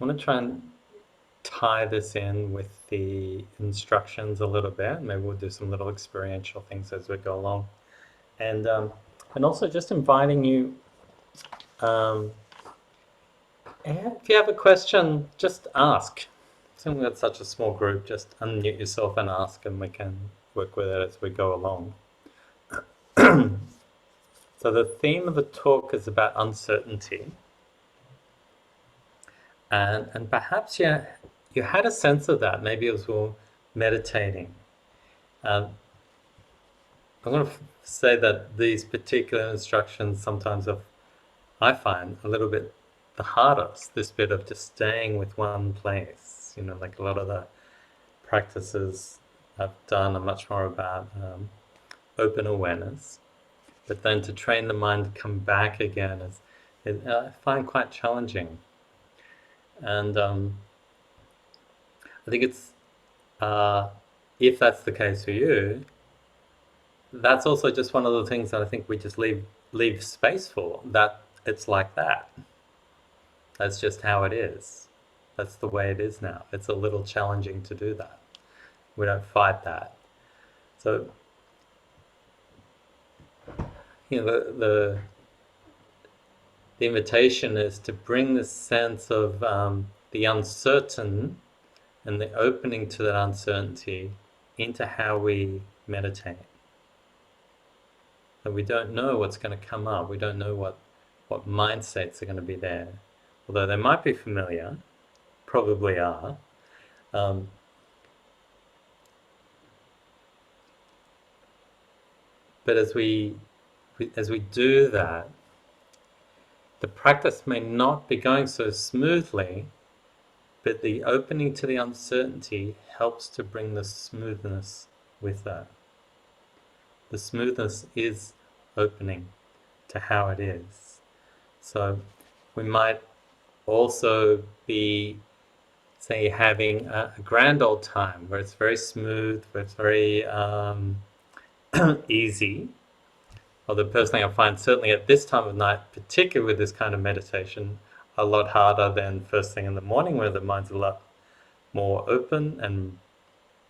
I want to try and tie this in with the instructions a little bit. Maybe we'll do some little experiential things as we go along, and um, and also just inviting you. Um, if you have a question, just ask. Since we've got such a small group, just unmute yourself and ask, and we can work with it as we go along. So the theme of the talk is about uncertainty, and perhaps you had a sense of that. Maybe it was while meditating. Um, I'm going to say that these particular instructions sometimes I find a little bit the hardest. This bit of just staying with one place. Like a lot of the practices I've done are much more about open awareness. But then to train the mind to come back again I find quite challenging. And I think it's if that's the case for you, that's also just one of the things that I think we just leave space for. That it's like that. That's just how it is. That's the way it is now. It's a little challenging to do that. We don't fight that. So the invitation is to bring this sense of the uncertain and the opening to that uncertainty into how we meditate. And we don't know what's going to come up. We don't know what mindsets are going to be there. Although they might be familiar, probably are. But as we do that, the practice may not be going so smoothly, but the opening to the uncertainty helps to bring the smoothness with that. The smoothness is opening to how it is. So we might also be, say, having a grand old time where it's very smooth, where it's very easy. Although personally I find certainly at this time of night, particularly with this kind of meditation, a lot harder than first thing in the morning where the mind's a lot more open and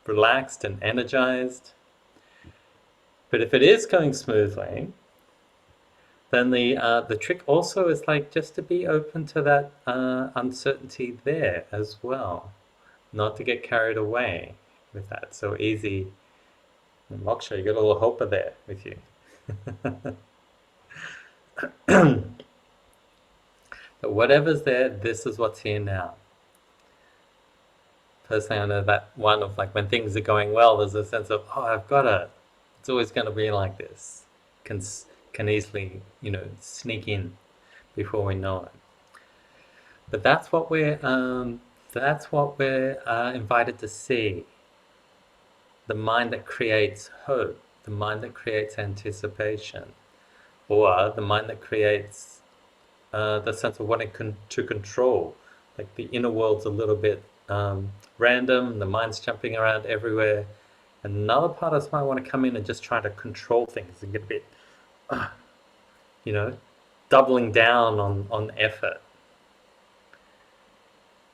relaxed and energized. But if it is going smoothly, then the trick also is like just to be open to that uncertainty there as well, not to get carried away with that. So easy. And Moksha, you got a little helper there with you. But whatever's there, this is what's here now. Personally, I know that one of like when things are going well, there's a sense of, oh, I've got it. It's always going to be like this. Can easily, sneak in before we know it. But that's what we're invited to see. The mind that creates hope, the mind that creates anticipation, or the mind that creates the sense of wanting to control. Like the inner world's a little bit random, the mind's jumping around everywhere. Another part of us might want to come in and just try to control things and get a bit, doubling down on effort.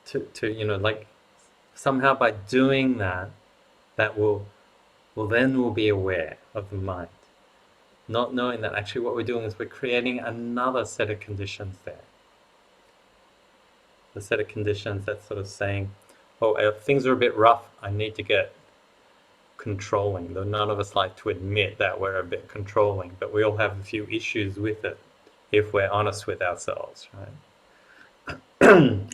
To like somehow by doing that we'll be aware of the mind. Not knowing that actually what we're doing is we're creating another set of conditions there. The set of conditions that's sort of saying, oh, if things are a bit rough, I need to get controlling. Though none of us like to admit that we're a bit controlling, but we all have a few issues with it if we're honest with ourselves, right?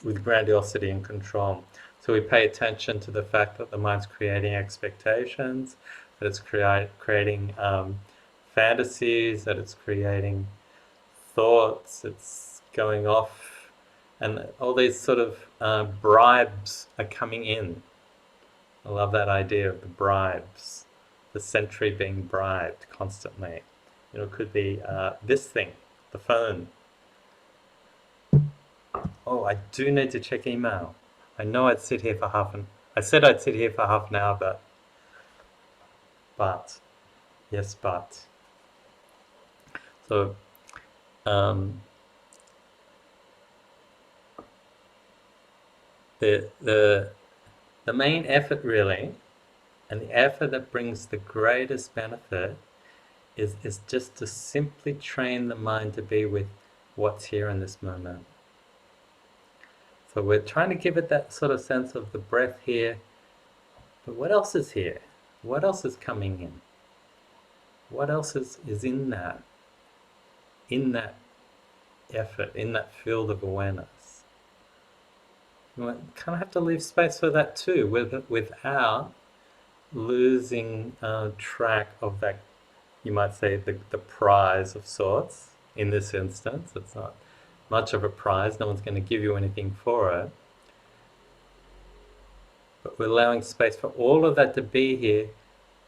With grandiosity and control. So we pay attention to the fact that the mind's creating expectations, that it's creating fantasies, that it's creating thoughts, it's going off, and all these sort of bribes are coming in. I love that idea of the bribes, the sentry being bribed constantly. It could be this thing, the phone. Oh, I do need to check email. I know I'd sit here for I said I'd sit here for half an hour, but, yes, but. So, The main effort really, and the effort that brings the greatest benefit is just to simply train the mind to be with what's here in this moment. So we're trying to give it that sort of sense of the breath here, but what else is here? What else is coming in? What else is in that effort, in that field of awareness? You kind of have to leave space for that too, without losing track of that, you might say, the prize of sorts. In this instance, it's not much of a prize, no one's going to give you anything for it. But we're allowing space for all of that to be here,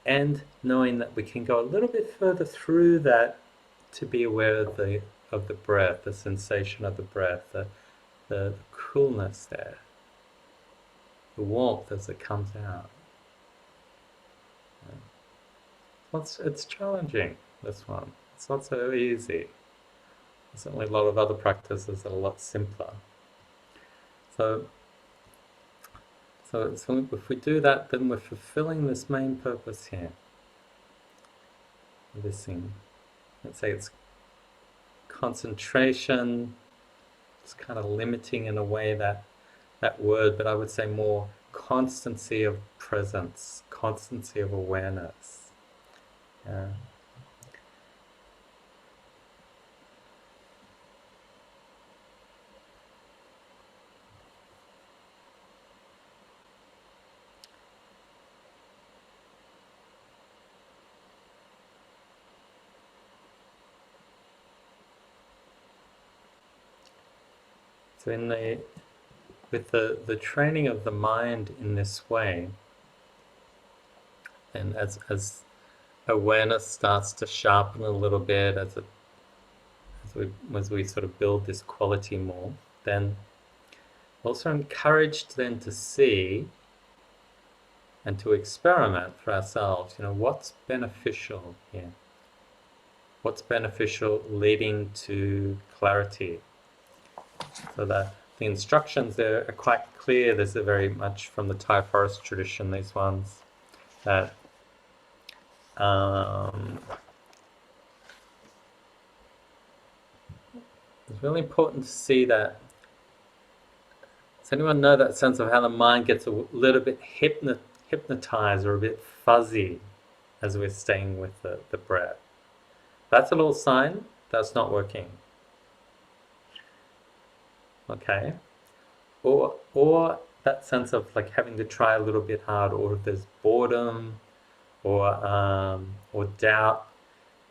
and knowing that we can go a little bit further through that to be aware of the breath, the sensation of the breath, the coolness there, the warmth as it comes out. It's challenging, this one. It's not so easy. There's certainly a lot of other practices that are a lot simpler. So if we do that, then we're fulfilling this main purpose here. This thing, let's say it's concentration. It's kind of limiting in a way that word, but I would say more constancy of presence, constancy of awareness. Yeah. So with the training of the mind in this way, and as awareness starts to sharpen a little bit, as we sort of build this quality more, then also encouraged then to see and to experiment for ourselves, what's beneficial here? What's beneficial leading to clarity? So the instructions there are quite clear. This is very much from the Thai forest tradition, these ones, that it's really important to see that. Does anyone know that sense of how the mind gets a little bit hypnotized or a bit fuzzy as we're staying with the breath? That's a little sign that's not working. Okay, or that sense of like having to try a little bit hard, or if there's boredom or doubt.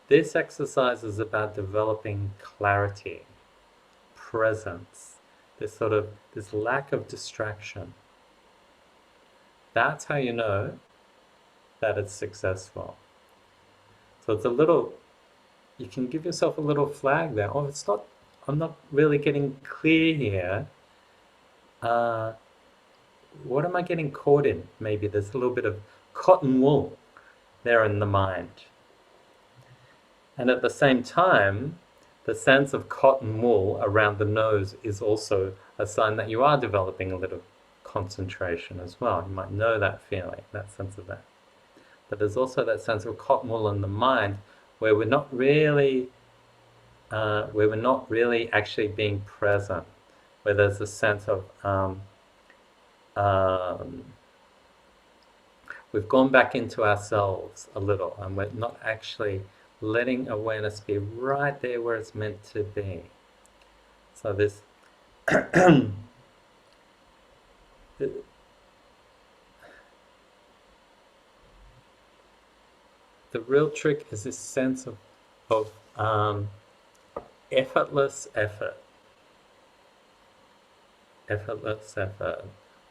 This exercise is about developing clarity, presence, this lack of distraction. That's how you know that it's successful. So it's you can give yourself a little flag there. Oh, I'm not really getting clear here. What am I getting caught in? Maybe there's a little bit of cotton wool there in the mind. And at the same time, the sense of cotton wool around the nose is also a sign that you are developing a little concentration as well. You might know that feeling, that sense of that. But there's also that sense of cotton wool in the mind where we're not really actually being present, where there's a sense of we've gone back into ourselves a little, and we're not actually letting awareness be right there where it's meant to be. So this the real trick is this sense of effortless effort,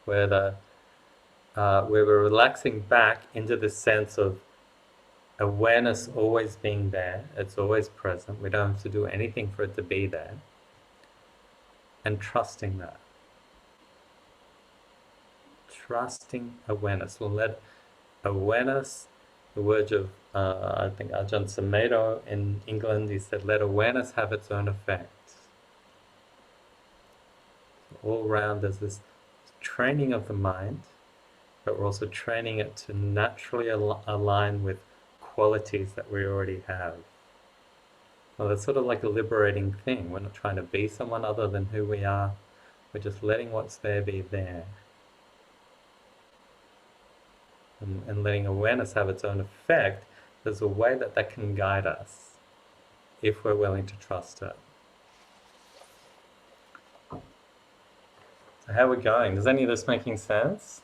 where we're relaxing back into the sense of awareness always being there. It's always present. We don't have to do anything for it to be there, and trusting that. Trusting awareness. We'll let awareness, the words of I think Ajahn Sumedho in England, he said, let awareness have its own effect. All around there's this training of the mind, but we're also training it to naturally align with qualities that we already have. Well, that's sort of like a liberating thing. We're not trying to be someone other than who we are. We're just letting what's there be there. And letting awareness have its own effect. There's a way that that can guide us if we're willing to trust it. So how are we going? Is any of this making sense?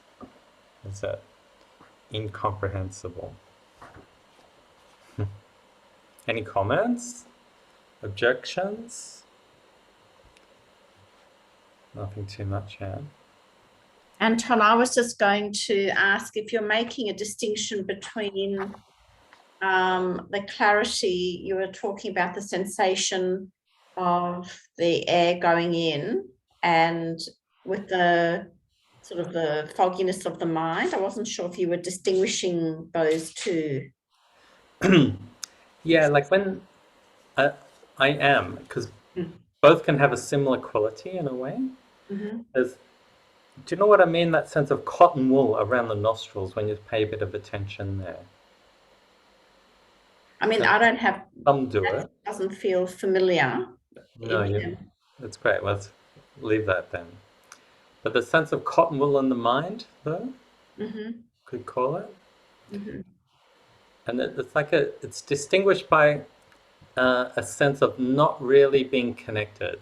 Is it incomprehensible? Any comments? Objections? Nothing too much, yeah. Anton, I was just going to ask if you're making a distinction between the clarity, you were talking about the sensation of the air going in, and with the sort of the fogginess of the mind. I wasn't sure if you were distinguishing those two. Yeah, like when I am, because both can have a similar quality in a way. Mm-hmm. Do you know what I mean? That sense of cotton wool around the nostrils when you pay a bit of attention there. I mean, I don't have, Some do it. doesn't feel familiar. No, that's great. Let's leave that then. But the sense of cotton wool in the mind, though, could call it. And it's like it's distinguished by a sense of not really being connected.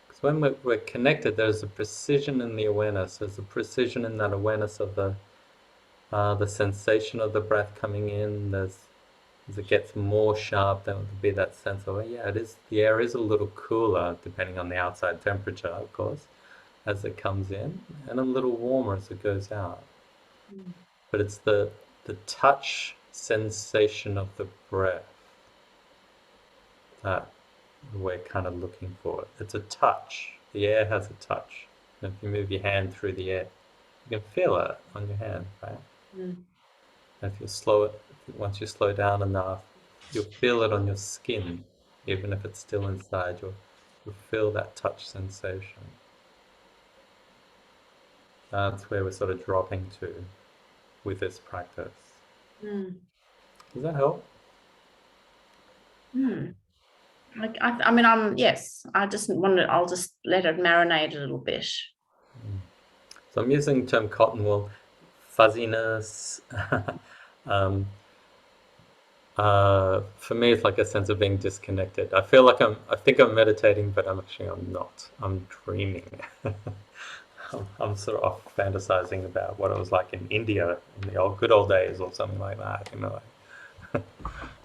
Because when we're connected, there's a precision in the awareness. There's a precision in that awareness of the sensation of the breath coming in. As it gets more sharp, there will be that sense of, oh, yeah, it is. The air is a little cooler, depending on the outside temperature, of course, as it comes in, and a little warmer as it goes out. But it's the touch sensation of the breath that we're kind of looking for. It's a touch. The air has a touch. And if you move your hand through the air, you can feel it on your hand, right? And if you slow it, once you slow down enough, you'll feel it on your skin, even if it's still inside. You'll feel that touch sensation. That's where we're sort of dropping to with this practice. Does that help? Like, I mean, yes, I just wanted, I'll just let it marinate a little bit. So I'm using the term cottonwool, fuzziness. For me, it's like a sense of being disconnected. I feel like I think I'm meditating, but I'm not. I'm dreaming. I'm sort of off fantasizing about what it was like in India in the good old days or something like that, you know,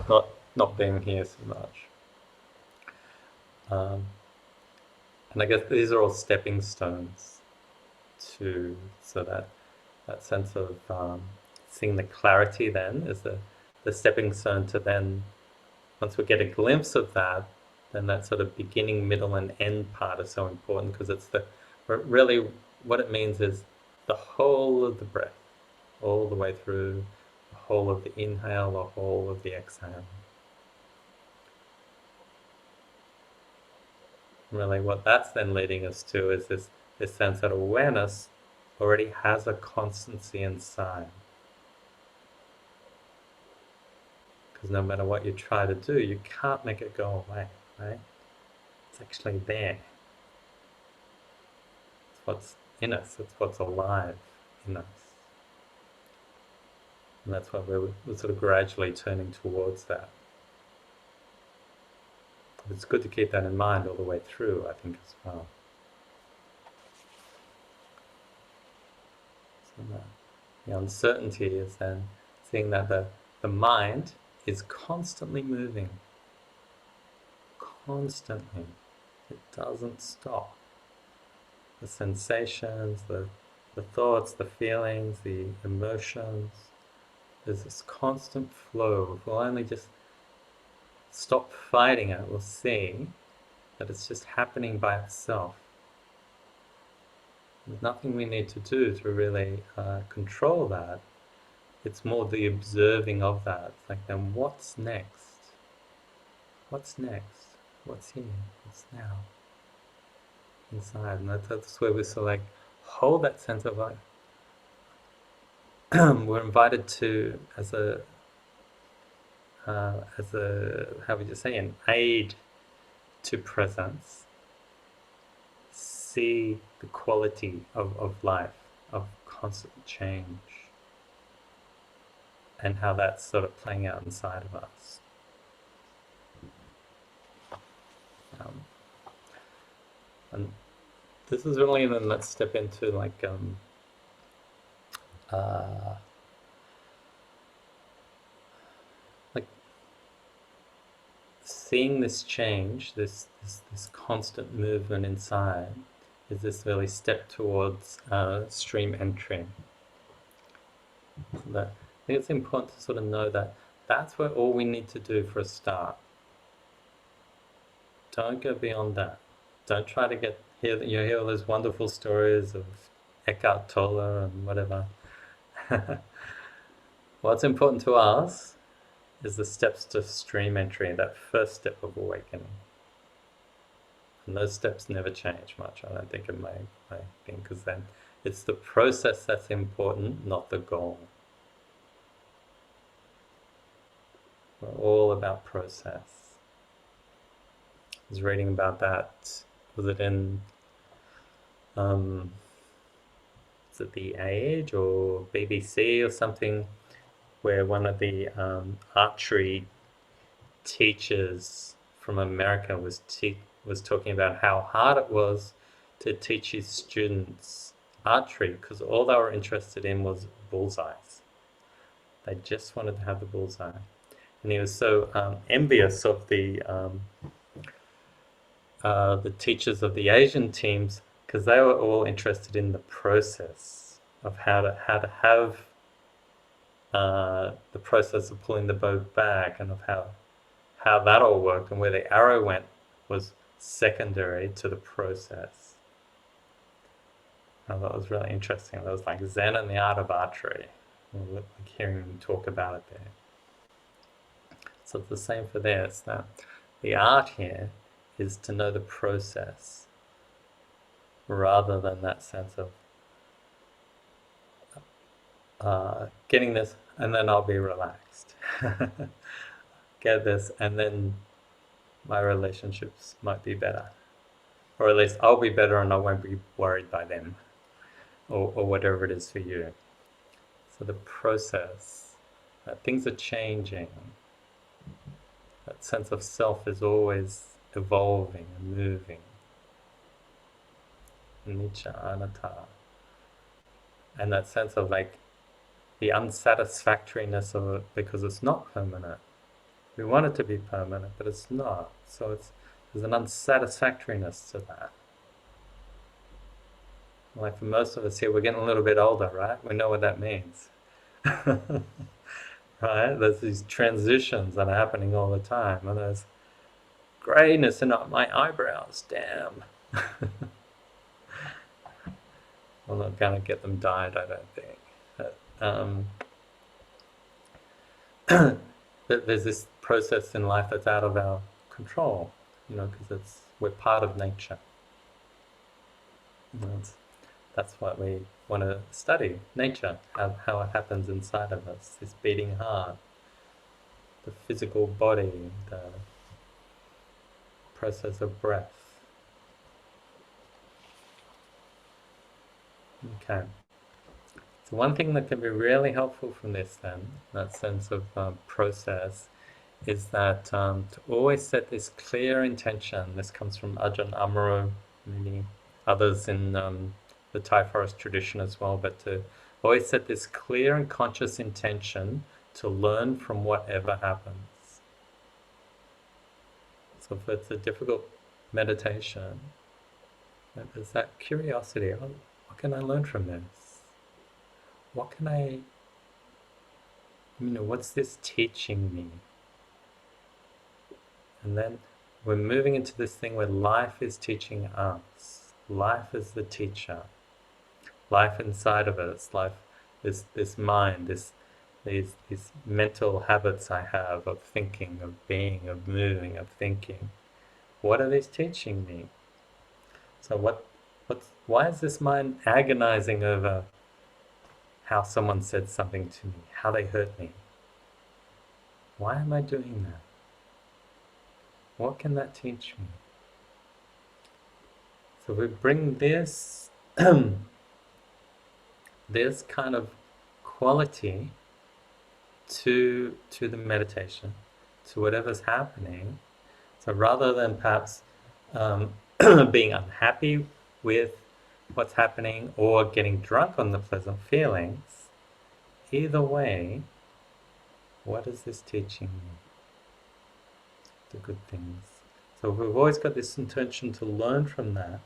like not being here so much. And I guess these are all stepping stones to, so that sense of seeing the clarity then is the stepping stone to then, once we get a glimpse of that, then that sort of beginning, middle, and end part is so important, because it's really what it means is the whole of the breath, all the way through, the whole of the inhale, the whole of the exhale. Really what that's then leading us to is this sense that awareness already has a constancy inside. Because no matter what you try to do, you can't make it go away, right? It's actually there. It's what's in us, it's what's alive in us. And that's why we're sort of gradually turning towards that. It's good to keep that in mind all the way through, I think, as well. So the uncertainty is then seeing that the mind is constantly moving. Constantly. It doesn't stop. The sensations, the thoughts, the feelings, the emotions, there's this constant flow. If we'll only just stop fighting it, we'll see that it's just happening by itself. There's nothing we need to do to really control that. It's more the observing of that. It's like, then what's next? What's next? What's here? What's now? Inside. And that's where we're sort of like hold that sense of like, we're invited to, as a how would you say, an aid to presence, see the quality of life, of constant change, and how that's sort of playing out inside of us. And this is really, then let's step into like like seeing this change, this constant movement inside, is this really step towards stream entry. So that, I think it's important to sort of know that that's where all we need to do for a start. Don't go beyond that. Don't try to hear all those wonderful stories of Eckhart Tolle and whatever. What's important to us is the steps to stream entry, that first step of awakening. And those steps never change much, I don't think, in my thing, because then it's the process that's important, not the goal. We're all about process. I was reading about that. Was it in is it The Age or BBC or something, where one of the archery teachers from America was talking about how hard it was to teach his students archery, because all they were interested in was bullseyes. They just wanted to have the bullseye. And he was so envious of the teachers of the Asian teams, because they were all interested in the process of how to have the process of pulling the bow back, and of how that all worked, and where the arrow went was secondary to the process. And that was really interesting. That was like Zen and the art of archery. Like hearing him talk about it there. So it's the same for this, that the art here is to know the process rather than that sense of getting this and then I'll be relaxed. Get this and then my relationships might be better. Or at least I'll be better and I won't be worried by them, or whatever it is for you. So the process, that things are changing, that sense of self is always evolving and moving. Anicca, anatta. And that sense of like the unsatisfactoriness of it, because it's not permanent. We want it to be permanent, but it's not. So there's an unsatisfactoriness to that. Like for most of us here, we're getting a little bit older, right? We know what that means. Right? There's these transitions that are happening all the time, and there's grayness in my eyebrows, damn. I'm not going to get them dyed, I don't think. But there's this process in life that's out of our control, because we're part of nature. That's what we want to study, nature, how it happens inside of us, this beating heart, the physical body, the process of breath. Okay. So one thing that can be really helpful from this then, that sense of process, is that to always set this clear intention. This comes from Ajahn Amaro, many others in the Thai forest tradition as well, but to always set this clear and conscious intention to learn from whatever happens. So if it's a difficult meditation, there's that curiosity, oh, what can I learn from this? What can what's this teaching me? And then we're moving into this thing where life is teaching us. Life is the teacher. Life inside of us, life, this mind, these mental habits I have of thinking, of being, of moving, of thinking. What are these teaching me? So Why is this mind agonizing over how someone said something to me, how they hurt me? Why am I doing that? What can that teach me? So we bring this this kind of quality to the meditation, to whatever's happening. So rather than perhaps being unhappy with what's happening or getting drunk on the pleasant feelings, either way, what is this teaching me? The good things. So we've always got this intention to learn from that.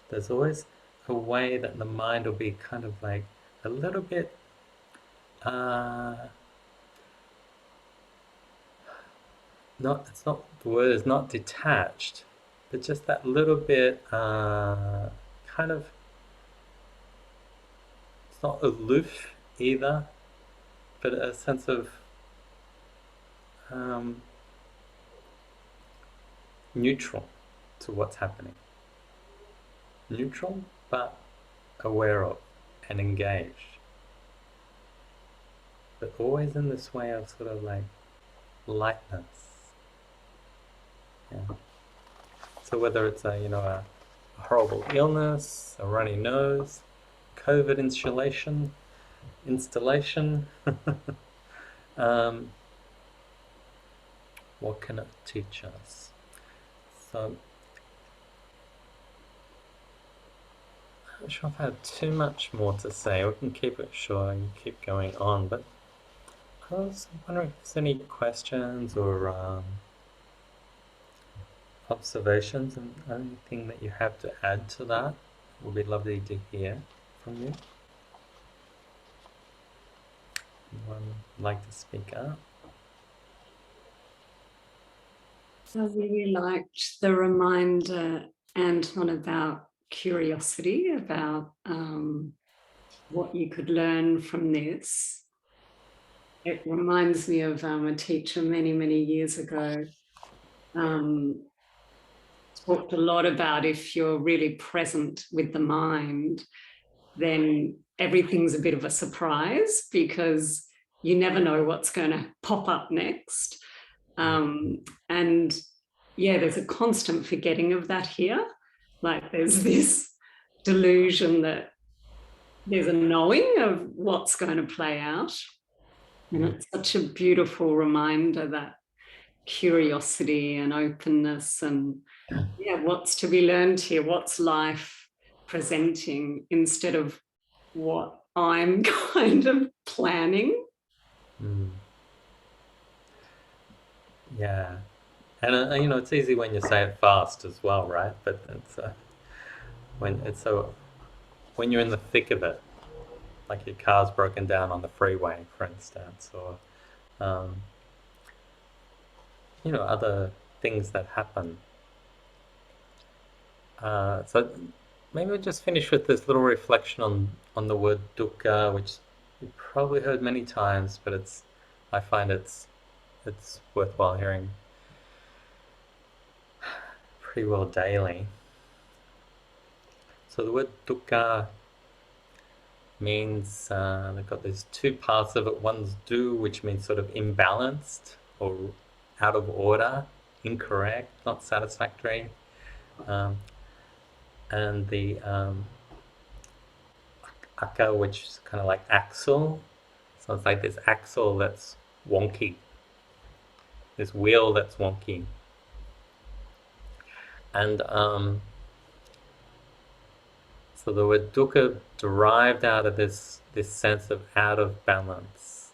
There's always a way that the mind will be kind of like a little bit not, it's not, the word is not detached, but just that little bit kind of, it's not aloof either, but a sense of um, neutral to what's happening. Neutral, but aware of and engaged. But always in this way of sort of like lightness. Yeah. So whether it's a horrible illness, a runny nose, COVID installation, what can it teach us? So I'm not sure if I have too much more to say. We can keep it short and keep going on, but I was wondering if there's any questions or observations and anything that you have to add to that. It would be lovely to hear from you. Anyone like to speak up? I really liked the reminder, Anton, about curiosity, about what you could learn from this. It reminds me of a teacher many, many years ago talked a lot about if you're really present with the mind, then everything's a bit of a surprise because you never know what's going to pop up next. And yeah, there's a constant forgetting of that here. Like there's this delusion that there's a knowing of what's going to play out. And it's such a beautiful reminder that curiosity and openness and what's to be learned here, what's life presenting instead of what I'm kind of planning. Yeah, and it's easy when you say it fast as well, right? But it's when you're in the thick of it, like your car's broken down on the freeway, for instance, or other things that happen. So maybe we'll just finish with this little reflection on the word dukkha, which you've probably heard many times, but I find it's worthwhile hearing pretty well daily. So the word dukkha means they've got these two parts of it. One's du, which means sort of imbalanced or out of order, incorrect, not satisfactory, and the akka, which is kind of like axle. So it's like this axle that's wonky, this wheel that's wonky. And so the word dukkha derived out of this sense of out of balance.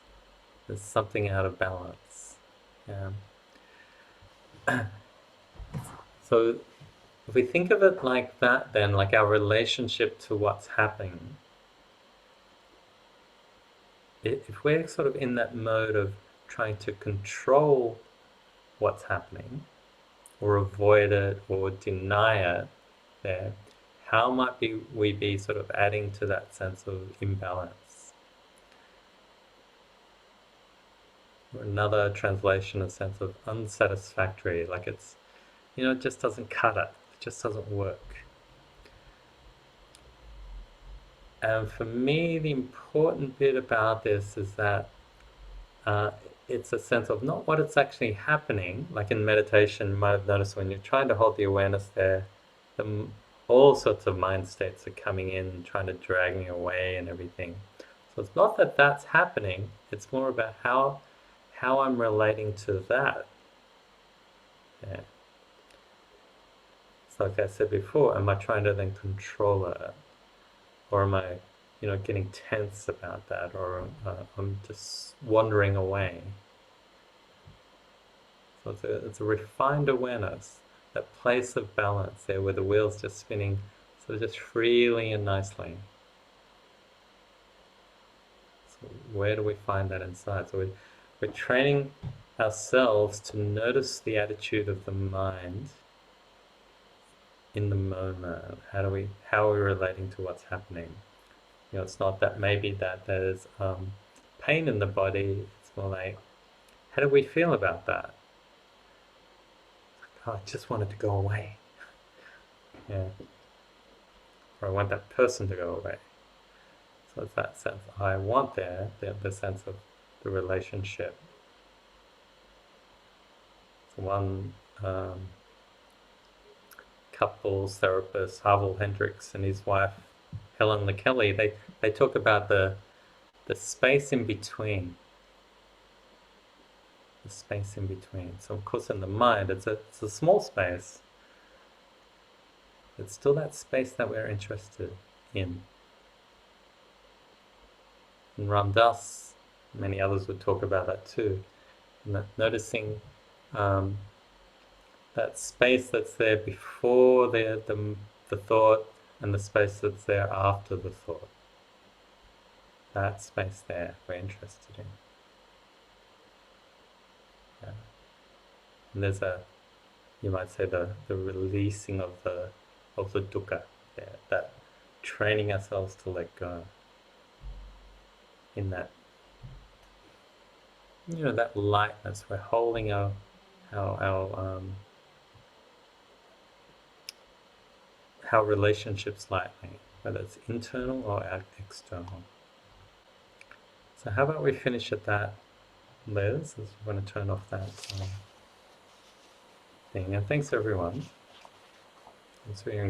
There's something out of balance. Yeah. So if we think of it like that, then like our relationship to what's happening, if we're sort of in that mode of trying to control what's happening or avoid it or deny it there, how might we be sort of adding to that sense of imbalance? Or another translation, a sense of unsatisfactory, like it's, it just doesn't cut it. It just doesn't work. And for me, the important bit about this is that it's a sense of not what it's actually happening. Like in meditation, you might have noticed when you're trying to hold the awareness there, all sorts of mind states are coming in, trying to drag me away and everything. So it's not that that's happening, it's more about how I'm relating to that. Yeah. It's like I said before, am I trying to then control it? Or am I, getting tense about that? Or I'm just wandering away? So it's a refined awareness, that place of balance there where the wheel's just spinning sort of just freely and nicely. So where do we find that inside? So we're training ourselves to notice the attitude of the mind in the moment. How are we relating to what's happening? It's not that maybe that there's pain in the body. It's more like, how do we feel about that? Oh, I just want it to go away. Yeah. Or I want that person to go away. So it's that sense I want there, the sense of the relationship. So one couples therapist, Harville Hendricks, and his wife Helen LaKelly, they talk about the space in between. The space in between. So of course in the mind it's a small space. It's still that space that we're interested in. And Ram Dass, many others would talk about that too. And noticing that space that's there before the thought and the space that's there after the thought. That space there we're interested in. Yeah. And there's you might say the releasing of the dukkha there, that training ourselves to let go. In that, that lightness, we're holding our relationships lightly, whether it's internal or external. So how about we finish at that, Liz, as we're going to turn off that thing. And thanks everyone. Thanks for your engagement.